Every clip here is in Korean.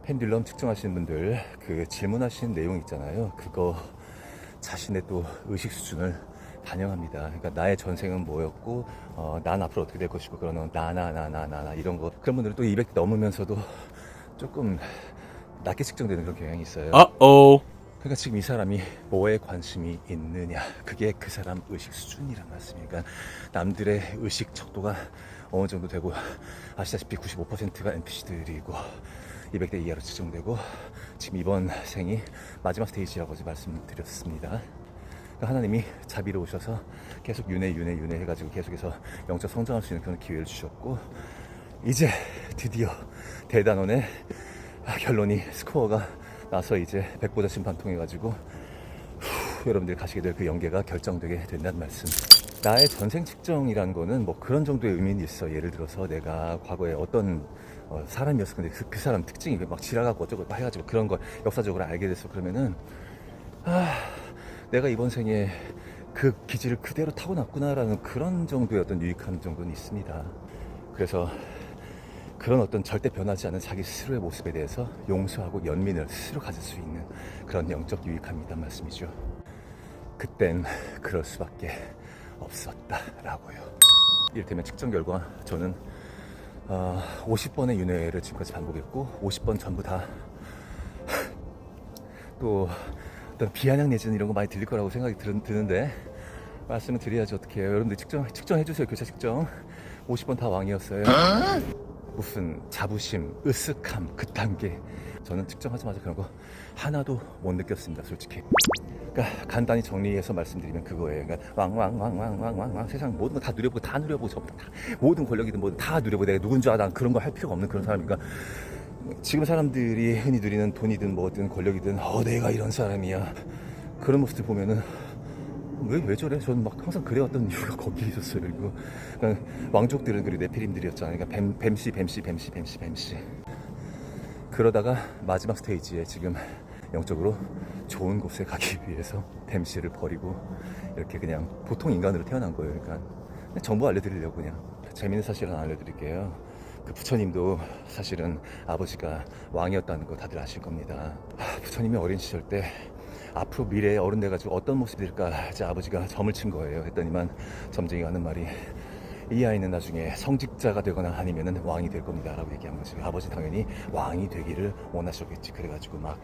펜듈럼 측정하시는 분들 그 질문하시는 내용 있잖아요. 그거 자신의 또 의식 수준을 반영합니다. 그러니까 나의 전생은 뭐였고 난 앞으로 어떻게 될 것이고 그러는 나 이런 거 그런 분들은 또 200대 넘으면서도 조금 낮게 측정되는 그런 경향이 있어요. 그러니까 지금 이 사람이 뭐에 관심이 있느냐 그게 그 사람 의식 수준이란 말씀이니까 남들의 의식 척도가 어느 정도 되고 아시다시피 95%가 NPC들이고 200대 이하로 측정되고 지금 이번 생이 마지막 스테이지라고 말씀드렸습니다. 그러니까 하나님이 자비로우셔서 계속 윤회 해가지고 계속해서 영적 성장할 수 있는 그런 기회를 주셨고 이제 드디어 대단원의 결론이 스코어가 나서 이제 백보자 심판 통해가지고 여러분들이 가시게 될 그 연계가 결정되게 된다는 말씀. 나의 전생 측정이란 거는 뭐 그런 정도의 의미는 있어. 예를 들어서 내가 과거에 어떤 사람이었어. 근데 그 사람 특징이 막 지나가고 어쩌고 해가지고 그런 걸 역사적으로 알게 됐어. 그러면은 내가 이번 생에 그 기질을 그대로 타고났구나라는 그런 정도의 어떤 유익함 정도는 있습니다. 그래서 그런 어떤 절대 변하지 않는 자기 스스로의 모습에 대해서 용서하고 연민을 스스로 가질 수 있는 그런 영적 유익함이 있단 말씀이죠. 그땐 그럴 수밖에 없었다라고요. 이를테면 측정 결과 저는 50번의 윤회를 지금까지 반복했고 50번 전부 다 또 어떤 비아냥 내지는 이런 거 많이 들릴 거라고 생각이 드는데 말씀을 드려야지 어떻게 해요. 여러분들 측정해주세요. 교차 측정 50번 다 왕이었어요. 무슨 자부심, 으쓱함 그딴 게 저는 측정하자마자 그런 거 하나도 못 느꼈습니다. 솔직히. 그러니까 간단히 정리해서 말씀드리면 그거예요. 그러니까 왕 세상 모든 거 다 누려보고 다 누려보고 전부 다 모든 권력이든 뭐든 다 누려보고 내가 누군지 알아 그런 거 할 필요가 없는 그런 사람이니까 지금 사람들이 흔히 누리는 돈이든 뭐든 권력이든 내가 이런 사람이야 그런 모습들 보면은 왜 저래? 저는 막 항상 그래왔던 이유가 거기에 있었어요. 그리고 그러니까 왕족들은 그리고 네피림들이었잖아요. 그러니까 뱀씨. 그러다가 마지막 스테이지에 지금 영적으로 좋은 곳에 가기 위해서 뱀씨를 버리고 이렇게 그냥 보통 인간으로 태어난 거예요. 그러니까 정보 알려드리려고 그냥 재밌는 사실 하나 알려드릴게요. 그 부처님도 사실은 아버지가 왕이었다는 거 다들 아실 겁니다. 부처님이 어린 시절 때 앞으로 미래에 어른 돼가지고 어떤 모습이 될까 이제 아버지가 점을 친 거예요. 했더니만 점쟁이가 하는 말이 이 아이는 나중에 성직자가 되거나 아니면은 왕이 될 겁니다 라고 얘기한 거죠. 아버지 당연히 왕이 되기를 원하셨겠지. 그래가지고 막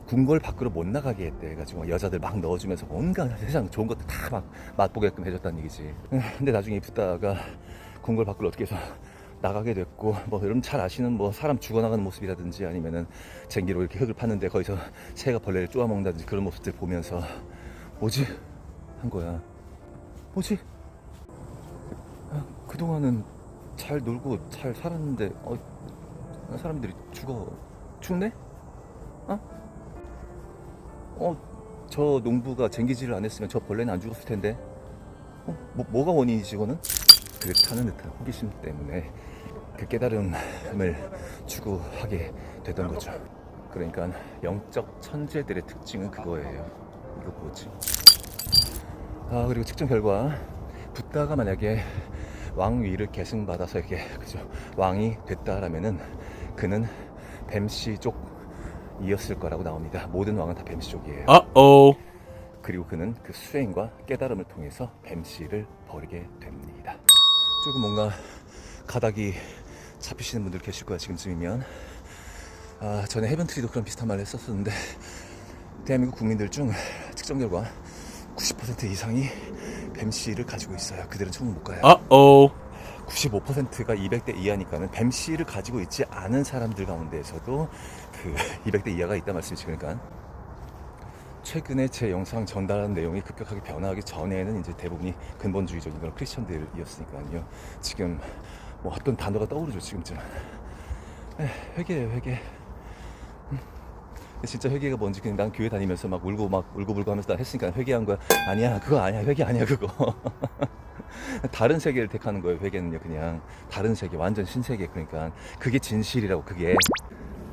궁궐 밖으로 못 나가게 했대. 해가지고 여자들 막 넣어주면서 온갖 세상 좋은 것도 다 막 맛보게끔 해줬다는 얘기지. 근데 나중에 붙다가 궁궐 밖으로 어떻게 해서 나가게 됐고 뭐 여러분 잘 아시는 뭐 사람 죽어나가는 모습이라든지 아니면은 쟁기로 이렇게 흙을 팠는데 거기서 새가 벌레를 쪼아먹는다든지 그런 모습들 보면서 뭐지? 한 거야. 뭐지? 그동안은 잘 놀고 잘 살았는데 사람들이 죽네? 저 농부가 쟁기질을 안 했으면 저 벌레는 안 죽었을 텐데 뭐가 원인이지 이거는? 그렇다는 듯한 호기심 때문에 그 깨달음을 추구하게 되던 거죠. 그러니까 영적 천재들의 특징은 그거예요. 이거 뭐지? 그리고 측정 결과 붓다가 만약에 왕위를 계승받아서 이렇게 그죠 왕이 됐다라면은 그는 뱀씨 쪽이었을 거라고 나옵니다. 모든 왕은 다 뱀씨 쪽이에요. 그리고 그는 그 수행과 깨달음을 통해서 뱀씨를 버리게 됩니다. 조금 뭔가 가닥이 잡히시는 분들 계실 거야 지금쯤이면. 전에 헤븐트리도 그런 비슷한 말을 했었는데 대한민국 국민들 중 측정 결과 90% 이상이 뱀씨를 가지고 있어요. 그들은 천국 못 가요. 95%가 200대 이하니까는 뱀씨를 가지고 있지 않은 사람들 가운데에서도 그 200대 이하가 있단 말씀이죠. 그러니까 최근에 제 영상 전달하는 내용이 급격하게 변화하기 전에는 이제 대부분이 근본주의적인 그런 크리스천들이었으니까요. 지금 뭐 어떤 단어가 떠오르죠 지금쯤. 회개예요, 회개. 진짜 회개가 뭔지 그냥 난 교회 다니면서 막 울고불고 하면서 나 했으니까 회개한 거야. 아니야, 그거 아니야. 회개 아니야, 그거. 다른 세계를 택하는 거예요. 회개는요, 그냥 다른 세계, 완전 신세계. 그러니까 그게 진실이라고. 그게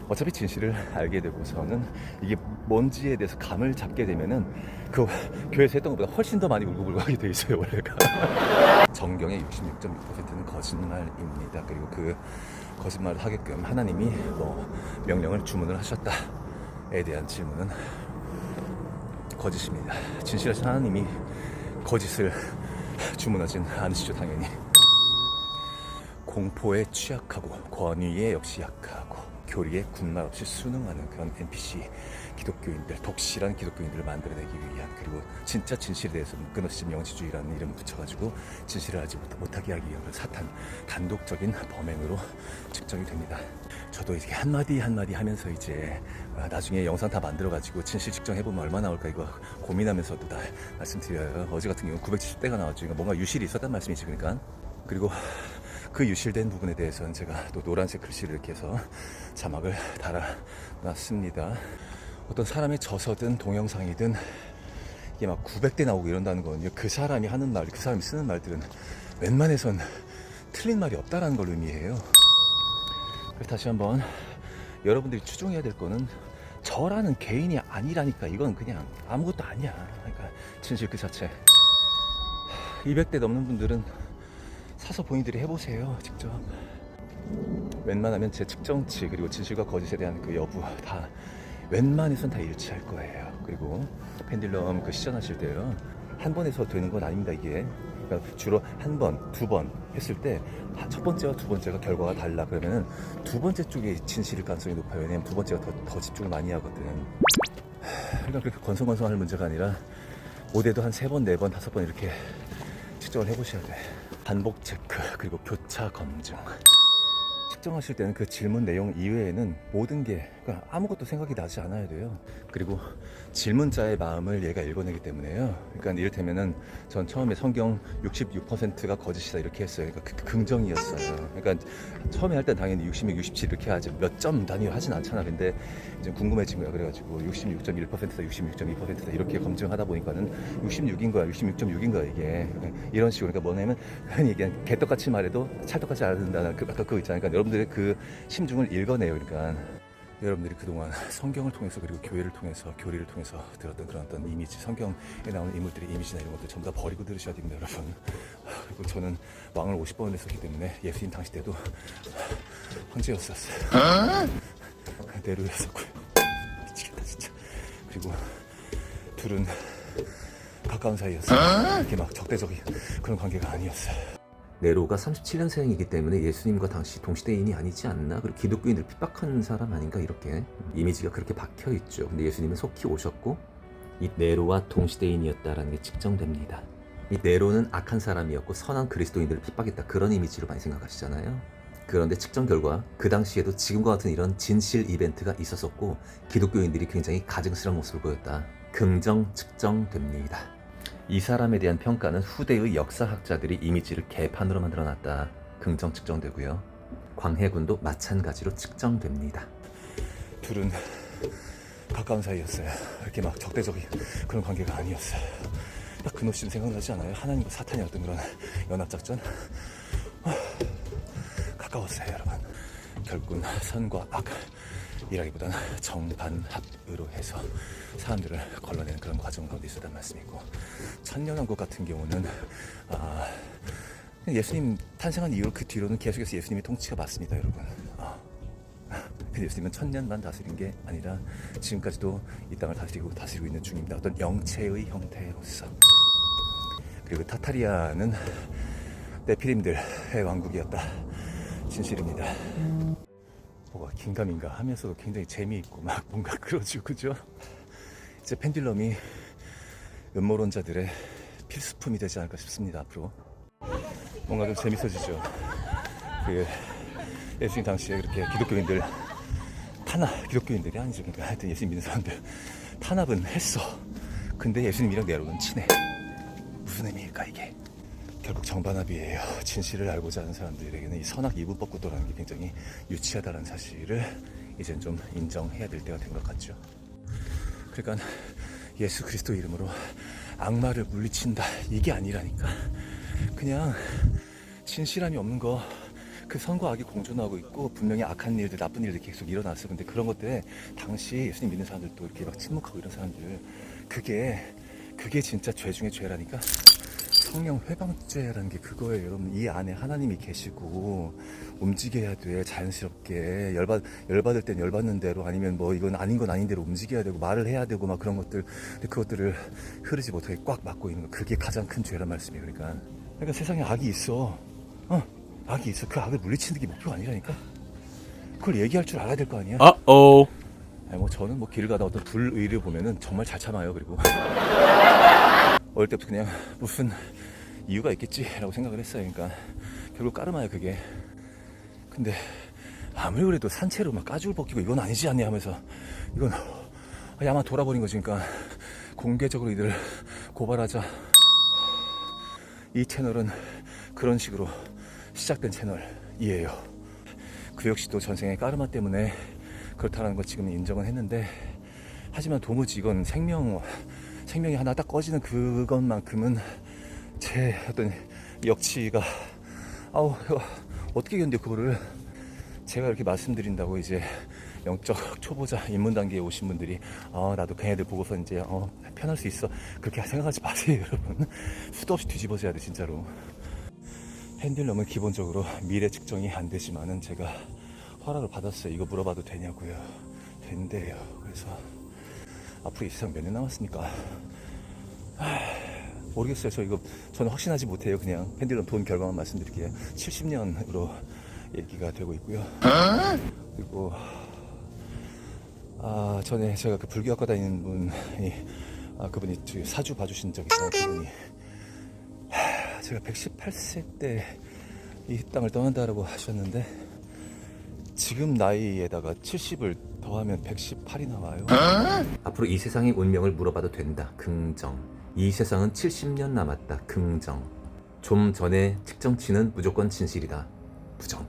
어차피 진실을 알게 되고서는 이게 뭔지에 대해서 감을 잡게 되면은 그 교회에서 했던 것보다 훨씬 더 많이 울고불고 하게 돼 있어요, 원래가. 정경의 66.6%는 거짓말입니다. 그리고 그 거짓말을 하게끔 하나님이 뭐 명령을 주문을 하셨다에 대한 질문은 거짓입니다. 진실하신 하나님이 거짓을 주문하진 않으시죠, 당연히. 공포에 취약하고 권위에 역시 약하고 교리에 군말 없이 순응하는 그런 NPC 기독교인들, 독실한 기독교인들을 만들어내기 위한, 그리고 진짜 진실에 대해서 끊어지지 명시주의라는 이름을 붙여가지고 진실을 알지 못하게 하기 위한 사탄 단독적인 범행으로 측정이 됩니다. 저도 이렇게 한마디 한마디 하면서 이제 나중에 영상 다 만들어가지고 진실 측정해보면 얼마 나올까 이거 고민하면서도 다 말씀드려요. 어제 같은 경우는 970대가 나왔죠. 그러니까 뭔가 유실이 있었단 말씀이지. 그러니까 그리고 그 유실된 부분에 대해서는 제가 또 노란색 글씨를 이렇게 해서 자막을 달아놨습니다. 어떤 사람의 저서든 동영상이든 이게 막 900대 나오고 이런다는 건 그 사람이 하는 말, 그 사람이 쓰는 말들은 웬만해선 틀린 말이 없다라는 걸 의미해요. 그래서 다시 한번 여러분들이 추종해야 될 거는 저라는 개인이 아니라니까. 이건 그냥 아무것도 아니야. 그러니까 진실 그 자체. 200대 넘는 분들은 사서 본인들이 해보세요, 직접. 웬만하면 제 측정치 그리고 진실과 거짓에 대한 그 여부 다 웬만해선 다 일치할 거예요. 그리고 펜듈럼 그 시전하실 때요, 한 번에서 되는 건 아닙니다, 이게. 그러니까 주로 한 번, 두 번 했을 때 첫 번째와 두 번째가 결과가 달라. 그러면은 두 번째 쪽에 진실일 가능성이 높아요. 왜냐면 두 번째가 더 집중을 많이 하거든. 그러니까 그렇게 건성건성할 문제가 아니라 모대도 한 3번, 4번, 5번 이렇게 측정을 해보셔야 돼. 반복 체크 그리고 교차 검증. 측정하실 때는 그 질문 내용 이외에는 모든 게 그러니까 아무것도 생각이 나지 않아야 돼요. 그리고 질문자의 마음을 얘가 읽어내기 때문에요. 그러니까 이를테면은 전 처음에 성경 66%가 거짓이다 이렇게 했어요. 그러니까 긍정이었어요. 그러니까 처음에 할 땐 당연히 66, 67 이렇게 하지 몇 점 단위로 하진 않잖아. 근데 이제 궁금해진 거야. 그래가지고 66.1%다 66.2%다 이렇게 검증하다 보니까는 66인 거야, 66.6인 거야 이게. 이런 식으로. 그러니까 뭐냐면 흔히 얘기한 개떡같이 말해도 찰떡같이 알아듣는다는 아까 그거 있잖아요. 그러니까 여러분들의 그 심중을 읽어내요. 그러니까 여러분들이 그동안 성경을 통해서 그리고 교회를 통해서 교리를 통해서 들었던 그런 어떤 이미지, 성경에 나오는 인물들의 이미지나 이런 것들 전부 다 버리고 들으셔야 됩니다, 여러분. 그리고 저는 왕을 50번을 했었기 때문에 예수님 당시 때도 황제였었어요. 내로였었고요. 미치겠다 진짜. 그리고 둘은 가까운 사이였어요. 이렇게 막 적대적인 그런 관계가 아니었어요. 네로가 37년생이기 때문에 예수님과 당시 동시대인이 아니지 않나? 그리고 기독교인들 핍박한 사람 아닌가? 이렇게 이미지가 그렇게 박혀있죠. 근데 예수님은 속히 오셨고 이 네로와 동시대인이었다라는 게 측정됩니다. 이 네로는 악한 사람이었고 선한 그리스도인들을 핍박했다, 그런 이미지로 많이 생각하시잖아요. 그런데 측정 결과 그 당시에도 지금과 같은 이런 진실 이벤트가 있었었고 기독교인들이 굉장히 가증스러운 모습을 보였다. 긍정 측정됩니다. 이 사람에 대한 평가는 후대의 역사학자들이 이미지를 개판으로 만들어놨다. 긍정 측정되고요. 광해군도 마찬가지로 측정됩니다. 둘은 가까운 사이였어요. 이렇게 막 적대적인 그런 관계가 아니었어요. 딱 그 노시는 생각나지 않아요? 하나님과 사탄이 어떤 그런 연합작전? 가까웠어요, 여러분. 결국은 선과 악이라기보다는 정반합으로 해서 사람들을 걸러내는 그런 과정 가운데 있었단 말씀이고, 천년왕국 같은 경우는 예수님 탄생한 이후 그 뒤로는 계속해서 예수님의 통치가 맞습니다, 여러분. 근데 예수님은 천년만 다스린 게 아니라 지금까지도 이 땅을 다스리고 있는 중입니다. 어떤 영체의 형태로서. 그리고 타타리아는 네피림들의 왕국이었다. 진실입니다. 뭐가 긴가민가 하면서도 굉장히 재미있고 막 뭔가 그러죠, 그죠? 이제 펜듈럼이 음모론자들의 필수품이 되지 않을까 싶습니다. 앞으로 뭔가 좀 재밌어지죠. 그 예수님 당시에 그렇게 기독교인들 기독교인들이 아니죠. 그러니까 하여튼 예수님 믿는 사람들 탄압은 했어. 근데 예수님이랑 네로는 친해. 무슨 의미일까 이게? 결국 정반합이에요. 진실을 알고자 하는 사람들에게는 이 선악 이분법 구도라는 게 굉장히 유치하다는 사실을 이젠 좀 인정해야 될 때가 된 것 같죠. 그러니까 예수 그리스도 이름으로 악마를 물리친다 이게 아니라니까. 그냥 진실함이 없는 거, 그 선과 악이 공존하고 있고 분명히 악한 일들, 나쁜 일들이 계속 일어났어. 근데 그런 것들에 당시 예수님 믿는 사람들도 이렇게 막 침묵하고 이런 사람들, 그게 진짜 죄 중에 죄라니까. 성령 회방죄라는 게 그거예요. 여러분, 이 안에 하나님이 계시고 움직여야 돼. 자연스럽게 열받을 땐 열받는 대로, 아니면 뭐 이건 아닌 건 아닌 대로 움직여야 되고 말을 해야 되고 막 그런 것들. 근데 그것들을 흐르지 못하게 꽉 막고 있는 거, 그게 가장 큰 죄란 말씀이에요. 그러니까 세상에 악이 있어. 악이 있어. 그 악을 물리치는 게 목표가 아니라니까. 그걸 얘기할 줄 알아야 될 거 아니야. 아니, 뭐 저는 뭐 길을 가다 어떤 불의를 보면은 정말 잘 참아요. 그리고 어릴 때부터 그냥 무슨 이유가 있겠지라고 생각을 했어요. 그러니까 결국 까르마야 그게. 근데 아무리 그래도 산채로 막 가죽을 벗기고 이건 아니지 않냐 하면서, 이건 아마 돌아버린 거지. 그러니까 공개적으로 이들 고발하자. 이 채널은 그런 식으로 시작된 채널이에요. 그 역시도 전생의 까르마 때문에 그렇다는 거 지금 인정은 했는데, 하지만 도무지 이건 생명이 하나 딱 꺼지는 그것만큼은 제 어떤 역치가, 어떻게 견뎌 그거를. 제가 이렇게 말씀드린다고 이제 영적 초보자 입문 단계에 오신 분들이 나도 걔네들 보고서 이제 편할 수 있어, 그렇게 생각하지 마세요. 여러분, 수도 없이 뒤집어져야 돼 진짜로. 펜듈럼은 기본적으로 미래 측정이 안 되지만은 제가 허락을 받았어요. 이거 물어봐도 되냐고요. 된대요. 그래서 앞으로 이 세상 몇 년 남았습니까? 모르겠어요. 저는 확신하지 못해요. 그냥 펜듈럼 돈 결과만 말씀드릴게요. 70년으로 얘기가 되고 있고요. 그리고 전에 제가 그 불교학과 다니는 분이, 그분이 사주 봐주신 적이 있어요. 그분이 제가 118세 때 이 땅을 떠난다라고 하셨는데, 지금 나이에다가 70을 더하면 118이 나와요. 앞으로 이 세상의 운명을 물어봐도 된다. 긍정. 이 세상은 70년 남았다. 긍정. 좀 전에 측정치는 무조건 진실이다. 부정.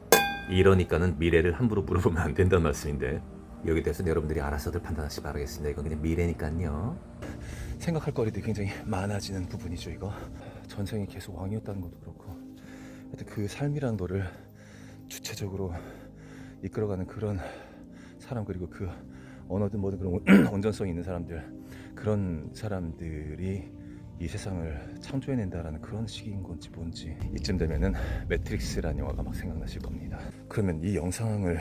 이러니까는 미래를 함부로 물어보면 안 된다는 말씀인데, 여기 대해서는 여러분들이 알아서들 판단하시기 바라겠습니다. 이건 그냥 미래니까요. 생각할 거리도 굉장히 많아지는 부분이죠. 이거 전생이 계속 왕이었다는 것도 그렇고, 하여튼 그 삶이라는 거를 주체적으로 이끌어가는 그런 사람, 그리고 그 언어든 뭐든 그런 온전성이 있는 사람들, 그런 사람들이 이 세상을 창조해낸다라는 그런 식인 건지 뭔지, 이쯤 되면은 매트릭스라는 영화가 막 생각나실 겁니다. 그러면 이 영상을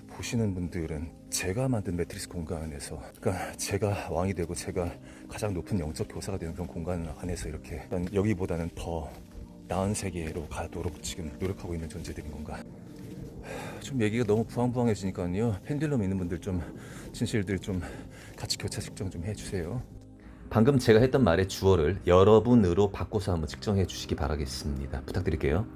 보시는 분들은 제가 만든 매트릭스 공간 안에서, 그러니까 제가 왕이 되고 제가 가장 높은 영적 교사가 되는 그런 공간 안에서 이렇게 여기보다는 더 나은 세계로 가도록 지금 노력하고 있는 존재들인 건가. 좀 얘기가 너무 부황부황해지니까요, 펜듈럼 있는 분들 좀 진실들 좀 같이 교차 측정 좀 해주세요. 방금 제가 했던 말의 주어를 여러분으로 바꿔서 한번 측정해 주시기 바라겠습니다. 부탁드릴게요.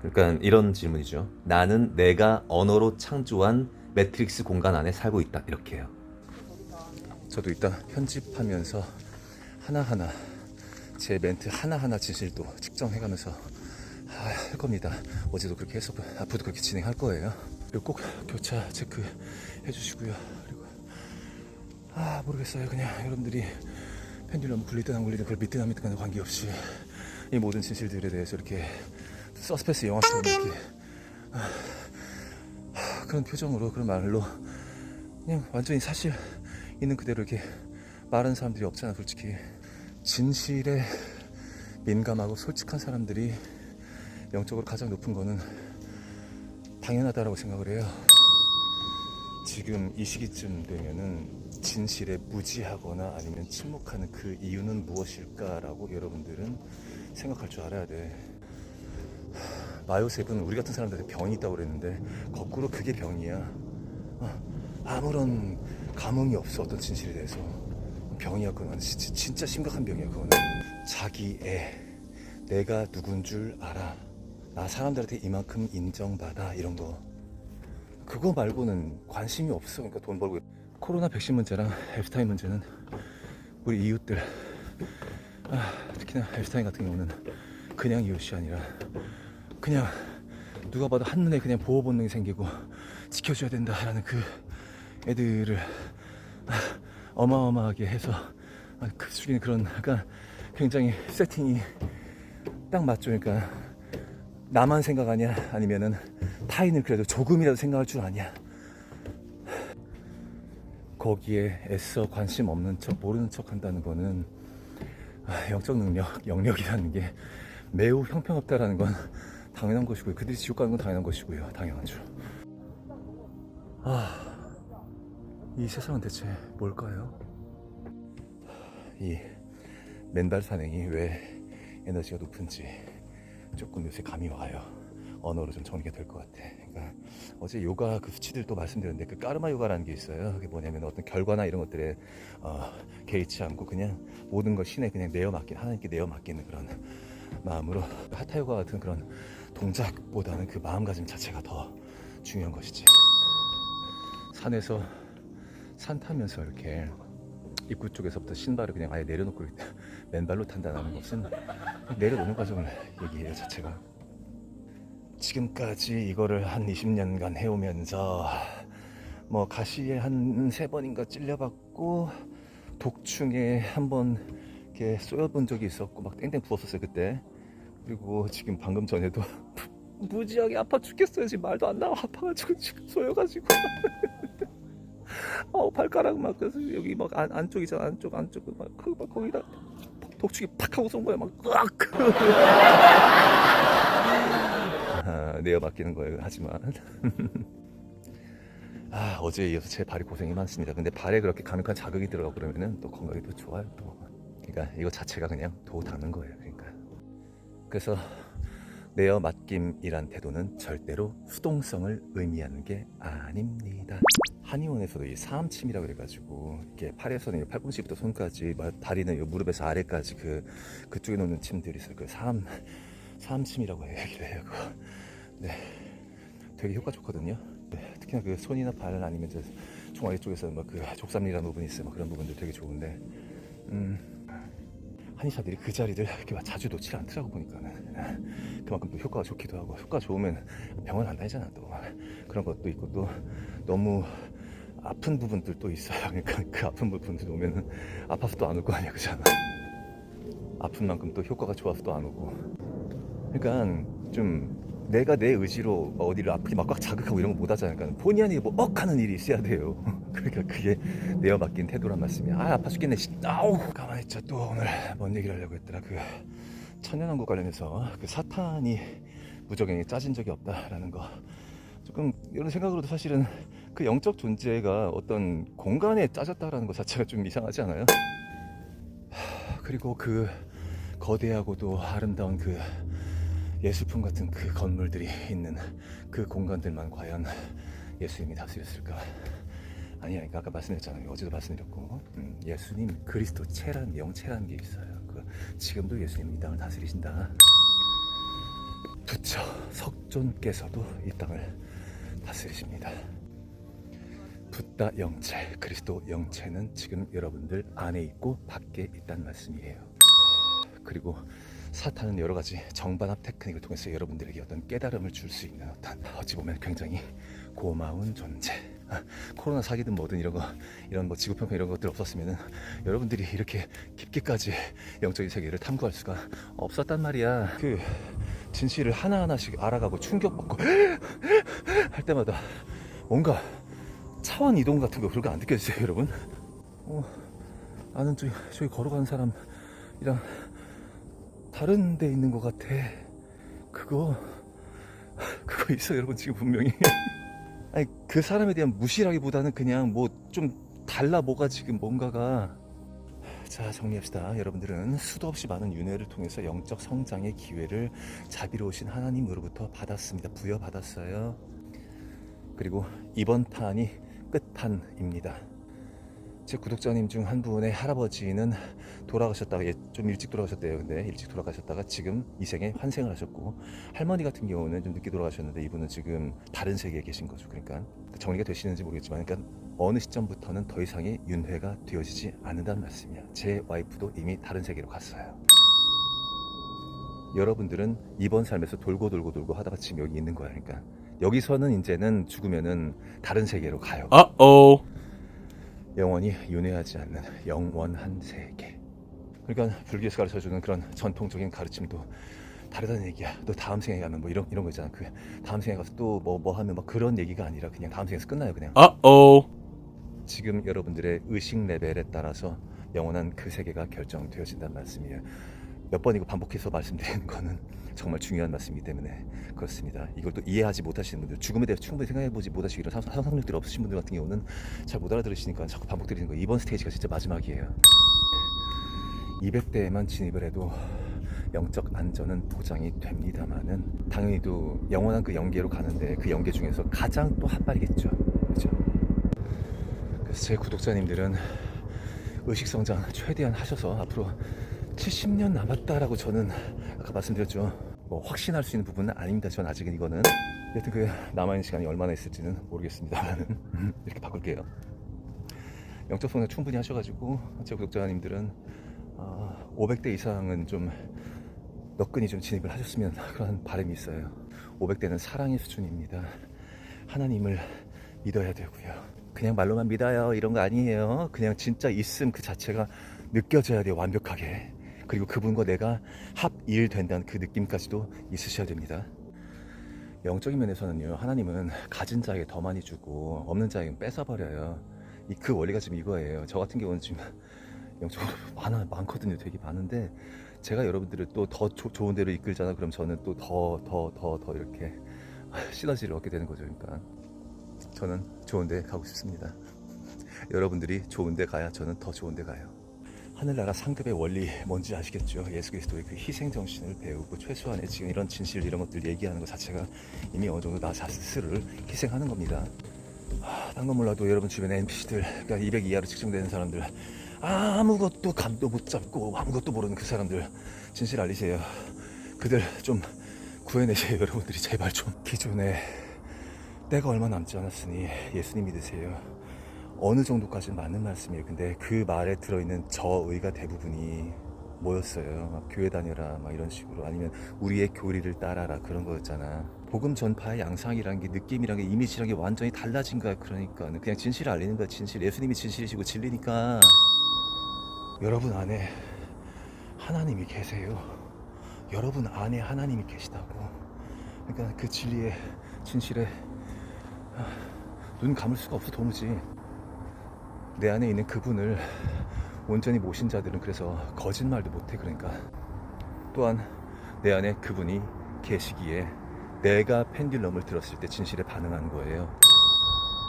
그러니까 이런 질문이죠. 나는 내가 언어로 창조한 매트릭스 공간 안에 살고 있다. 이렇게요. 저도 이따 편집하면서 하나하나 제 멘트 하나하나 진실도 측정해가면서 할 겁니다. 어제도 그렇게 했었고 앞으로도 그렇게 진행할 거예요. 그리고 꼭 교차 체크 해주시고요. 그리고 모르겠어요. 그냥 여러분들이 펜듈럼 굴리든 안 굴리든 그걸 믿든 안 믿든 관계없이 이 모든 진실들에 대해서 이렇게 서스펜스 영화처럼 이렇게 그런 표정으로, 그런 말로 그냥 완전히 사실 있는 그대로 이렇게 말하는 사람들이 없잖아. 솔직히 진실에 민감하고 솔직한 사람들이 영적으로 가장 높은 거는 당연하다라고 생각을 해요. 지금 이 시기쯤 되면은 진실에 무지하거나 아니면 침묵하는 그 이유는 무엇일까라고 여러분들은 생각할 줄 알아야 돼. 마요셉은 우리 같은 사람들한테 병이 있다고 그랬는데 거꾸로 그게 병이야. 아무런 감흥이 없어. 어떤 진실에 대해서 병이야. 그건 진짜 심각한 병이야. 그거는 자기애, 내가 누군 줄 알아, 나 사람들한테 이만큼 인정받아, 이런 거, 그거 말고는 관심이 없어. 그러니까 돈 벌고. 코로나 백신 문제랑 앱스타인 문제는 우리 이웃들, 특히나 앱스타인 같은 경우는 그냥 이웃이 아니라 그냥 누가 봐도 한눈에 그냥 보호 본능이 생기고 지켜줘야 된다라는 그 애들을 어마어마하게 해서 그 죽이는 그런, 약간 굉장히 세팅이 딱 맞죠. 그러니까 나만 생각하냐, 아니면은 타인을 그래도 조금이라도 생각할 줄 아냐. 거기에 애써 관심 없는 척, 모르는 척 한다는 거는 영적 능력, 영역이라는 게 매우 형편없다라는 건 당연한 것이고요. 그들이 지옥 가는 건 당연한 것이고요. 당연하죠. 이 세상은 대체 뭘까요? 이 맨발 산행이 왜 에너지가 높은지 조금 요새 감이 와요. 언어로 좀 정리가 될 것 같아. 그러니까 어제 요가 그 수치들도 말씀드렸는데 그 까르마 요가라는 게 있어요. 그게 뭐냐면 어떤 결과나 이런 것들에 개의치 않고 그냥 모든 걸 신에 그냥 내어 맡긴, 하나님께 내어 맡기는 그런 마음으로, 하타 요가 같은 그런 동작보다는 그 마음가짐 자체가 더 중요한 것이지. 산에서 산 타면서 이렇게 입구 쪽에서부터 신발을 그냥 아예 내려놓고 맨발로 탄다는 것은 내려놓는 과정을 얘기해요 자체가. 지금까지 이거를 한 20년간 해오면서 뭐 가시에 한 3번인가 찔려봤고 독충에 한번 이렇게 쏘여본 적이 있었고 막 땡땡 부었었어요 그때. 그리고 지금 방금 전에도 무지하게 아파 죽겠어요. 지금 말도 안 나와. 아파가지고 지금 쏘여가지고 발가락 막 그래서 여기 막 안쪽이잖아. 안쪽 막 거기다 독충이 팍 하고 쏜 거야. 막 으악 내어 맡기는 거예요. 하지만 어제에 이어서 제 발이 고생이 많습니다. 근데 발에 그렇게 강력한 자극이 들어가고 그러면은 또 건강이 또 좋아요 또. 그러니까 이거 자체가 그냥 도 닦는 거예요. 그러니까 그래서 내어 맡김이란 태도는 절대로 수동성을 의미하는 게 아닙니다. 한의원에서도 이 사암침이라고 그래가지고 이렇게 팔에서는 팔꿈치부터 손까지, 다리는 요 무릎에서 아래까지 그쪽에 놓는 침들이 있어요. 그 사암침이라고 얘기를 해요. 네, 되게 효과 좋거든요. 네, 특히나 그 손이나 발 아니면 저 종아리 쪽에서 막 그 족삼리라는 부분이 있어요. 막 그런 부분들 되게 좋은데 한의사들이 그 자리를 이렇게 자주 놓지 않더라고 보니까는. 그만큼 또 효과가 좋기도 하고, 효과 좋으면 병원 안 다니잖아 또. 그런 것도 있고 또 너무 아픈 부분들도 있어요. 그러니까 그 아픈 부분들 오면은 아파서 또 안 올 거 아니야, 그잖아. 아픈 만큼 또 효과가 좋아서 또 안 오고. 그러니까 좀 내가 내 의지로 어디를 아프게 막 꽉 자극하고 이런 거 못 하잖아요. 그러니까 본의 아니게 뭐 하는 일이 있어야 돼요. 그러니까 그게 내어 맡긴 태도란 말씀이야. 아파 죽겠네. 아우 가만히 있자. 또 오늘 뭔 얘기를 하려고 했더라. 그 천연왕국 관련해서 그 사탄이 무적행에 짜진 적이 없다라는 거. 조금 이런 생각으로도 사실은 그 영적 존재가 어떤 공간에 짜졌다라는 것 자체가 좀 이상하지 않아요? 그리고 그 거대하고도 아름다운 그 예술품 같은 그 건물들이 있는 그 공간들만 과연 예수님이 다스렸을까? 아니야. 그러니까 아까 말씀드렸잖아요. 어제도 말씀드렸고 예수님 그리스도체란 영체라는 게 있어요. 지금도 예수님 이 땅을 다스리신다. 부처 석존께서도 이 땅을 다스리십니다. 붓다 영체, 그리스도 영체는 지금 여러분들 안에 있고 밖에 있다는 말씀이에요. 그리고 사탄은 여러 가지 정반합 테크닉을 통해서 여러분들에게 어떤 깨달음을 줄 수 있는 어떤, 어찌 보면 굉장히 고마운 존재. 코로나 사기든 뭐든 이런 뭐 지구평평 이런 것들 없었으면은 여러분들이 이렇게 깊게까지 영적인 세계를 탐구할 수가 없었단 말이야. 그 진실을 하나하나씩 알아가고 충격받고 할 때마다 뭔가 차원 이동 같은 거 그런 거 안 느껴지세요, 여러분? 나는 저기 걸어가는 사람이랑 다른 데 있는 것 같아. 그거 있어, 여러분. 지금 분명히. 아니, 그 사람에 대한 무시라기보다는 그냥 뭐 좀 달라, 뭐가 지금 뭔가가. 자, 정리합시다. 여러분들은 수도 없이 많은 윤회를 통해서 영적 성장의 기회를 자비로우신 하나님으로부터 받았습니다. 부여받았어요. 그리고 이번 판이 끝판입니다. 제 구독자님 중 한 분의 할아버지는 돌아가셨다가, 좀 일찍 돌아가셨대요. 근데 일찍 돌아가셨다가 지금 이 생에 환생을 하셨고, 할머니 같은 경우는 좀 늦게 돌아가셨는데 이분은 지금 다른 세계에 계신 거죠. 그러니까 정리가 되시는지 모르겠지만, 그러니까 어느 시점부터는 더 이상의 윤회가 되어지지 않는다는 말씀이야. 제 와이프도 이미 다른 세계로 갔어요. 여러분들은 이번 삶에서 돌고 하다가 지금 여기 있는 거야. 그러니까 여기서는 이제는 죽으면은 다른 세계로 가요. 영원히 윤회하지 않는 영원한 세계. 그러니까 불교에서 가르쳐주는 그런 전통적인 가르침도 다르다는 얘기야. 또 다음 생에 가면 뭐 이런 거 있잖아. 그 다음 생에 가서 또 뭐 하면 막 그런 얘기가 아니라 그냥 다음 생에서 끝나요. 그냥. 지금 여러분들의 의식 레벨에 따라서 영원한 그 세계가 결정되어진다는 말씀이에요. 몇 번이고 반복해서 말씀드리는 거는 정말 중요한 말씀이기 때문에 그렇습니다. 이걸 또 이해하지 못하시는 분들, 죽음에 대해서 충분히 생각해보지 못하시고 이런 상상력들이 없으신 분들 같은 경우는 잘 못 알아들으시니까 자꾸 반복드리는 거예요. 이번 스테이지가 진짜 마지막이에요. 200대에만 진입을 해도 영적 안전은 보장이 됩니다만은 당연히 또 영원한 그 영계로 가는데 그 영계 중에서 가장 또 핫발이겠죠. 그렇죠? 그래서 제 구독자님들은 의식성장 최대한 하셔서 앞으로 70년 남았다라고 저는 아까 말씀드렸죠. 뭐 확신할 수 있는 부분은 아닙니다. 전 아직은 이거는 여튼 그 남아있는 시간이 얼마나 있을지는 모르겠습니다만은 이렇게 바꿀게요. 영적 성장 충분히 하셔가지고 제 구독자님들은 500대 이상은 좀 너끈히 좀 진입을 하셨으면 그런 바람이 있어요. 500대는 사랑의 수준입니다. 하나님을 믿어야 되고요. 그냥 말로만 믿어요 이런 거 아니에요. 그냥 진짜 있음 그 자체가 느껴져야 돼요. 완벽하게. 그리고 그분과 내가 합일된다는 그 느낌까지도 있으셔야 됩니다. 영적인 면에서는요, 하나님은 가진 자에게 더 많이 주고 없는 자에게 뺏어버려요. 그 원리가 지금 이거예요. 저 같은 경우는 지금 영적으로 많거든요. 되게 많은데 제가 여러분들을 또 더 좋은 데로 이끌잖아. 그럼 저는 또 더 이렇게 시너지를 얻게 되는 거죠. 그러니까 저는 좋은 데 가고 싶습니다. 여러분들이 좋은 데 가야 저는 더 좋은 데 가요. 하늘나라 상급의 원리 뭔지 아시겠죠? 예수 그리스도의 그 희생 정신을 배우고 최소한의 지금 이런 진실 이런 것들 얘기하는 것 자체가 이미 어느 정도 나 자스를 희생하는 겁니다. 딴 건 몰라도 여러분 주변에 NPC들, 그러니까 200 이하로 측정되는 사람들, 아무것도 감도 못 잡고 아무것도 모르는 그 사람들 진실 알리세요. 그들 좀 구해내세요. 여러분들이 제발 좀. 기존에 때가 얼마 남지 않았으니 예수님 믿으세요. 어느 정도까지는 맞는 말씀이에요. 근데 그 말에 들어있는 저의가 대부분이 뭐였어요? 막 교회 다녀라 막 이런 식으로, 아니면 우리의 교리를 따라라 그런 거였잖아. 복음 전파의 양상이라는 게, 느낌이라는 게, 이미지라는 게 완전히 달라진 거야. 그러니까 그냥 진실을 알리는 거야. 진실. 예수님이 진실이시고 진리니까. 여러분 안에 하나님이 계세요. 여러분 안에 하나님이 계시다고. 그러니까 그 진리에, 진실에 눈 감을 수가 없어 도무지. 내 안에 있는 그분을 온전히 모신 자들은 그래서 거짓말도 못해. 그러니까 또한 내 안에 그분이 계시기에 내가 펜듈럼을 들었을 때 진실에 반응하는 거예요.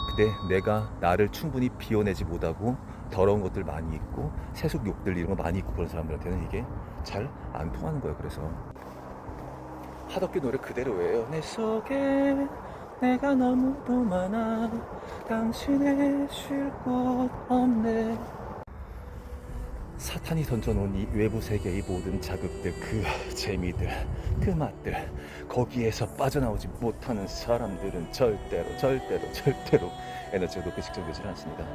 근데 내가 나를 충분히 비워내지 못하고 더러운 것들 많이 있고 세속 욕들 이런 거 많이 있고 그런 사람들한테는 이게 잘 안 통하는 거예요. 그래서 하덕기 노래 그대로예요. 내 속에 내가 너무도 많아 당신의 쉴 곳 없네. 사탄이 던져놓은 이 외부 세계의 모든 자극들, 그 재미들, 그 맛들, 거기에서 빠져나오지 못하는 사람들은 절대로 에너지가 높게 측정되지 않습니다.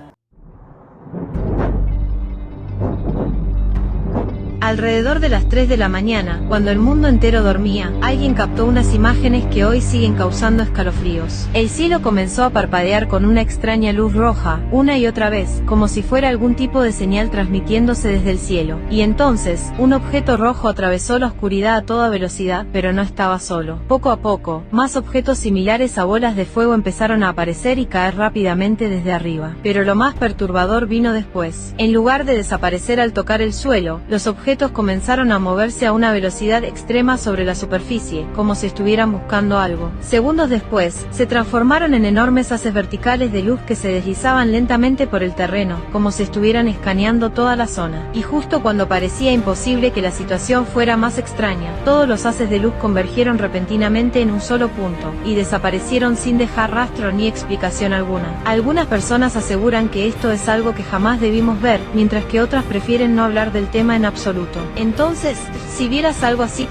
Alrededor de las 3 de la mañana, cuando el mundo entero dormía, alguien captó unas imágenes que hoy siguen causando escalofríos. El cielo comenzó a parpadear con una extraña luz roja, una y otra vez, como si fuera algún tipo de señal transmitiéndose desde el cielo. Y entonces, un objeto rojo atravesó la oscuridad a toda velocidad, pero no estaba solo. Poco a poco, más objetos similares a bolas de fuego empezaron a aparecer y caer rápidamente desde arriba. Pero lo más perturbador vino después. En lugar de desaparecer al tocar el suelo, los objetos comenzaron a moverse a una velocidad extrema sobre la superficie, como si estuvieran buscando algo. Segundos después, se transformaron en enormes haces verticales de luz que se deslizaban lentamente por el terreno, como si estuvieran escaneando toda la zona. Y justo cuando parecía imposible que la situación fuera más extraña, todos los haces de luz convergieron repentinamente en un solo punto, y desaparecieron sin dejar rastro ni explicación alguna. Algunas personas aseguran que esto es algo que jamás debimos ver, mientras que otras prefieren no hablar del tema en absoluto. Entonces, si vieras algo así,